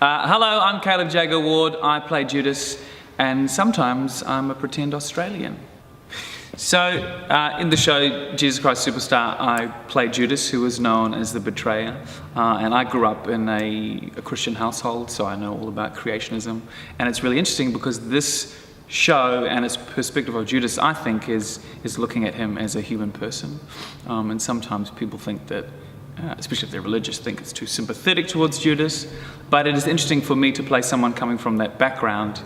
Hello, I'm Caleb Jago-Ward. I play Judas, and sometimes I'm a pretend Australian. So, in the show Jesus Christ Superstar, I play Judas, who is known as the betrayer. And I grew up in a Christian household, so I know all about creationism. And it's really interesting because this show and its perspective of Judas, I think, is looking at him as a human person. And sometimes people think that, especially if they're religious, think it's too sympathetic towards Judas. But it is interesting for me to play someone coming from that background,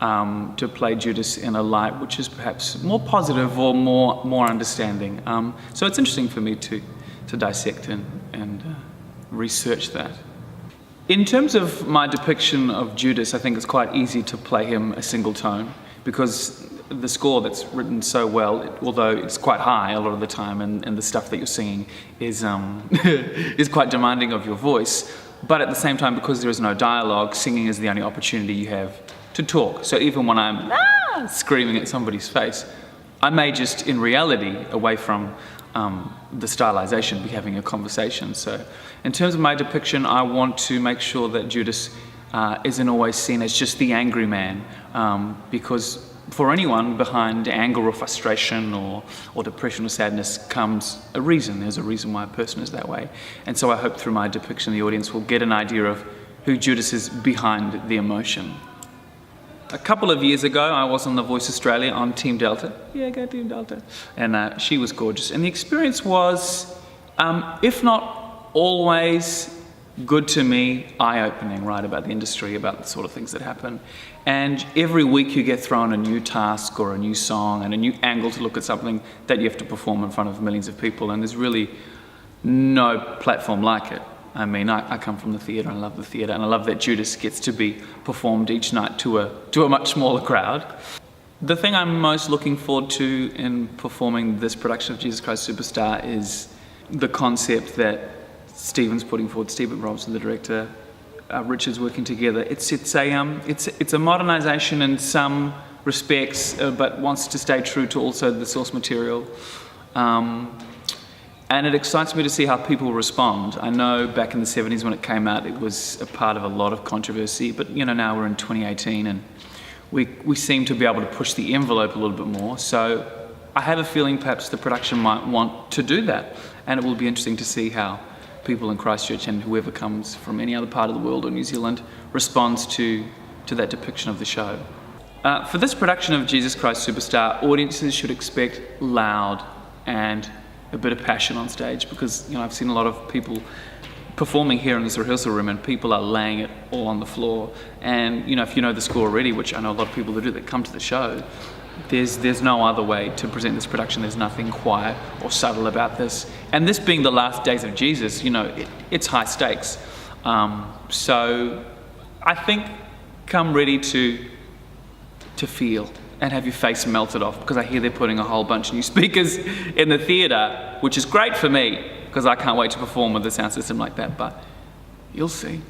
to play Judas in a light which is perhaps more positive or more understanding. So it's interesting for me to dissect and research that. In terms of my depiction of Judas, I think it's quite easy to play him a single tone, because the score that's written so well, although it's quite high a lot of the time, and the stuff that you're singing is is quite demanding of your voice. But at the same time, because there is no dialogue, singing is the only opportunity you have to talk. So even when I'm screaming at somebody's face, I may just, in reality, away from the stylization, be having a conversation. So in terms of my depiction, I want to make sure that Judas isn't always seen as just the angry man, because for anyone behind anger or frustration or depression or sadness comes a reason. There's a reason why a person is that way. And so I hope through my depiction the audience will get an idea of who Judas is behind the emotion. A couple of years ago, I was on The Voice Australia on Team Delta. Yeah, go Team Delta. And she was gorgeous. And the experience was, if not always good to me, eye-opening, right, about the industry, about the sort of things that happen. And every week you get thrown a new task or a new song and a new angle to look at something that you have to perform in front of millions of people. And there's really no platform like it. I mean, I come from the theatre, I love the theatre, and I love that Judas gets to be performed each night to a much smaller crowd. The thing I'm most looking forward to in performing this production of Jesus Christ Superstar is the concept that Stephen's putting forward, Stephen Robson, the director, Richard's working together. It's a modernisation in some respects, but wants to stay true to also the source material. And it excites me to see how people respond. I know back in the 70s when it came out, it was a part of a lot of controversy, but now we're in 2018 and we seem to be able to push the envelope a little bit more. So I have a feeling perhaps the production might want to do that, and it will be interesting to see how people in Christchurch and whoever comes from any other part of the world or New Zealand responds to that depiction of the show. For this production of Jesus Christ Superstar, audiences should expect loud and a bit of passion on stage, because I've seen a lot of people performing here in this rehearsal room and people are laying it all on the floor. And if you know the score already, which I know a lot of people that come to the show, there's no other way to present this production. There's nothing quiet or subtle about this. And this being the last days of Jesus, it's high stakes. So I think come ready to feel and have your face melted off, because I hear they're putting a whole bunch of new speakers in the theatre, which is great for me because I can't wait to perform with a sound system like that, but you'll see.